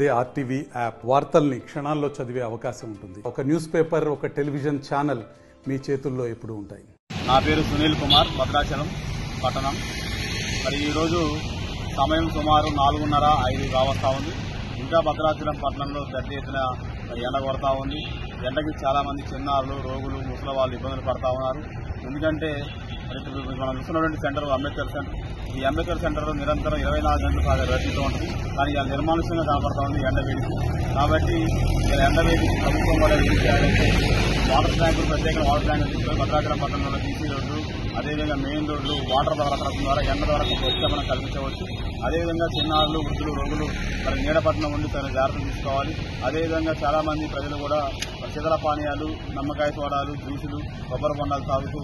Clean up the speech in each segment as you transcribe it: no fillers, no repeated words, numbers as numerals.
They RTV app వార్తల్ని క్షణాల్లో చదివే అవకాశం ఉంటుంది. ఒక న్యూస్ పేపర్, ఒక టెలివిజన్ ఛానల్ మీ చేతుల్లో ఎప్పుడూ ఉంటాయి. నా పేరు సునీల్ కుమార్, భద్రాచలం పట్టణం. మరి ఈరోజు సమయం సుమారు 4:30-5 కావస్తా ఉంది. ఇంకా భద్రాచలం పట్టణంలో పెద్ద ఎత్తున ఎండ కొడతా ఉంది. ఎండకి చాలా మంది చిన్నారులు, రోగులు, ముసలి వాళ్ళు ఇబ్బందులు పడతా ఉన్నారు. ఎందుకంటే మనం చూస్తున్నటువంటి సెంటర్ అంబేద్కర్ సెంటర్. ఈ అంబేద్కర్ సెంటర్లో నిరంతరం 24 గంటలు రద్దీతో ఉంటుంది. కానీ ఇలా నిర్మానుష్యంగా కనపడతా ఉంది ఎండ వేడికి. కాబట్టి ఇలా ఎండ వేడికి ప్రభుత్వం కూడా ఏం చేయాలంటే వాటర్ ట్యాంకులు, ప్రత్యేక వాటర్ ట్యాంకులు తీసుకొని భద్రాచలం పట్టణంలో బీసీ రోడ్లు, అదేవిధంగా మెయిన్ రోడ్లు వాటర్ పథకం ద్వారా ఎండ ద్వారా ఉపశమనం కల్పించవచ్చు. అదేవిధంగా చిన్నారులు, వృద్ధులు, రోగులు మరి నీడపట్నం ఉండి తన జాగ్రత్తలు తీసుకోవాలి. అదేవిధంగా చాలా మంది ప్రజలు కూడా శీతల పానీయాలు, నమ్మకాయ సోడాలు, జ్యూసులు, కొబ్బరి బొండాలు తాగుతూ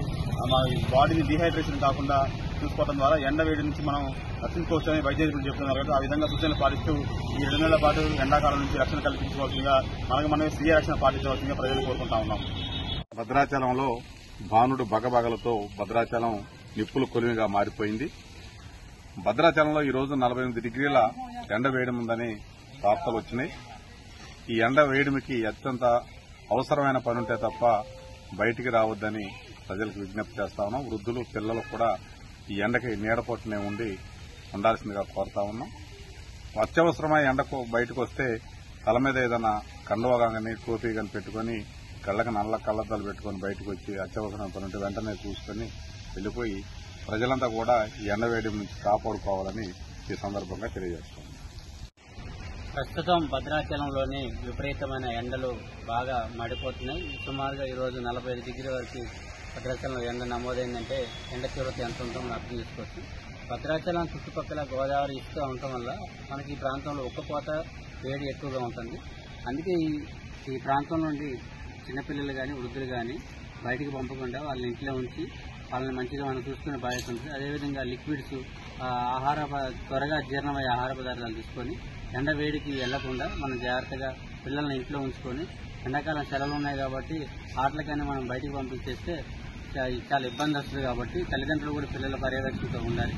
బాడీని డీహైడ్రేషన్ కాకుండా చూసుకోవడం ద్వారా ఎండ వేడి నుంచి మనం రక్షించుకోవచ్చని వైద్యులు చెప్తున్నారు కదా. ఆ విధంగా సూచనలు పాటిస్తూ ఈ 2 నెలల పాటు ఎండాకాలం నుంచి రక్షణ కల్పించుకోవాల్సిందిగా మనమే స్వీయ రక్షణ పాటించవలసిందిగా ప్రజలు కోరుకుంటా ఉన్నాం. భద్రాచలంలో భానుడు బగబగలతో భద్రాచలం నిప్పుల కొలిమిగా మారిపోయింది. భద్రాచలంలో ఈ రోజు 48 డిగ్రీల ఎండ వేయడం ఉందని వార్తలు వచ్చినాయి. ఈ ఎండ వేడిమికి అత్యంత అవసరమైన పని ఉంటే తప్ప బయటికి రావద్దని ప్రజలకు విజ్ఞప్తి చేస్తా ఉన్నాం. వృద్ధులు, పిల్లలు కూడా ఈ ఎండకి నీడపోటునే ఉండాల్సిందిగా కోరుతా ఉన్నాం. అత్యవసరమైన ఎండకు బయటకు వస్తే తల మీద ఏదైనా కండువా కానీ, టోపీ కానీ పెట్టుకుని కళ్ళకి నల్ల కళ్ళద్దాలు పెట్టుకుని బయటకు వచ్చి అత్యవసరమైన పని ఉంటే వెంటనే చూసుకుని వెళ్లిపోయి ప్రజలంతా కూడా ఈ ఎండ వేడి నుంచి కాపాడుకోవాలని ఈ సందర్భంగా తెలియజేస్తాం. ప్రస్తుతం భద్రాచలంలోని విపరీతమైన ఎండలు బాగా మండిపోతున్నాయి. సుమారుగా ఈరోజు 45 డిగ్రీ వరకు భద్రాచలంలో ఎండ నమోదైందంటే ఎండ తీవ్రత ఎంత ఉంటుందో అర్థం చేసుకోవచ్చు. భద్రాచలం చుట్టుపక్కల గోదావరి ఇసుక ఉండటం వల్ల మనకి ఈ ప్రాంతంలో ఉక్కపోత, వేడి ఎక్కువగా ఉంటుంది. అందుకే ఈ ప్రాంతం నుండి చిన్నపిల్లలు కానీ, వృద్ధులు కానీ బయటికి పంపకుండా వాళ్ళ ఇంట్లో ఉంచి వాళ్ళని మంచిగా మనం చూసుకునే బాధ్యత ఉంటుంది. అదేవిధంగా లిక్విడ్స్, త్వరగా జీర్ణమయ్యే ఆహార పదార్థాలు తీసుకొని ఎండ వేడికి వెళ్లకుండా మనం జాగ్రత్తగా పిల్లల్ని ఇంట్లో ఉంచుకొని, ఎండాకాలం సెలవులు ఉన్నాయి కాబట్టి ఆటలకైనా మనం బయటికి పంపించేస్తే చాలా ఇబ్బంది వస్తుంది. కాబట్టి తల్లిదండ్రులు కూడా పిల్లల పర్యవేక్షణతో ఉండాలి.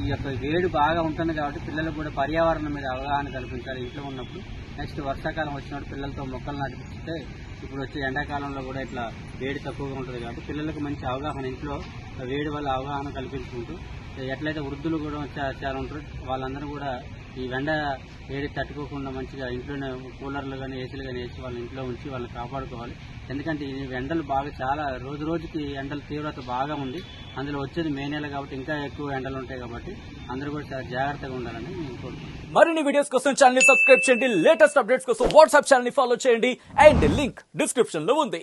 ఈ యొక్క వేడి బాగా ఉంటుంది కాబట్టి పిల్లలకు కూడా పర్యావరణం మీద అవగాహన కల్పించాలి ఇంట్లో ఉన్నప్పుడు. నెక్స్ట్ వర్షాకాలం వచ్చినప్పుడు పిల్లలతో మొక్కలు నాటిపిస్తే ఇప్పుడు వచ్చే ఎండాకాలంలో కూడా ఇట్లా వేడి తక్కువగా ఉంటుంది కాబట్టి పిల్లలకు మంచి అవగాహన, ఇంట్లో వేడి వల్ల అవగాహన కల్పించుకుంటూ, ఎట్లయితే వృద్ధులు కూడా చాలా ఉంటారు వాళ్ళందరూ కూడా ఈ ఎండ వేడి తట్టుకోకుండా మంచిగా ఇంట్లోనే కూలర్లు కానీ, ఏసీలు కానీ వేసి వాళ్ళ ఇంట్లో ఉంచి వాళ్ళని కాపాడుకోవాలి. ఎందుకంటే ఈ ఎండలు బాగా చాలా రోజుకి ఎండల తీవ్రత బాగా ఉంది. అందులో వచ్చేది మే నెల కాబట్టి ఇంకా ఎక్కువ ఎండలు ఉంటాయి కాబట్టి అందరూ కూడా చాలా జాగ్రత్తగా ఉండాలని నేను కోరుకుంటున్నాను. మరిన్ని వీడియోస్ కోసం ఛానల్ ని సబ్స్క్రైబ్ చేయండి. లేటెస్ట్ అప్డేట్స్ కోసం వాట్సాప్ ఛానల్ ని ఫాలో చేయండి. అండ్ లింక్ డిస్క్రిప్షన్ లో ఉంది.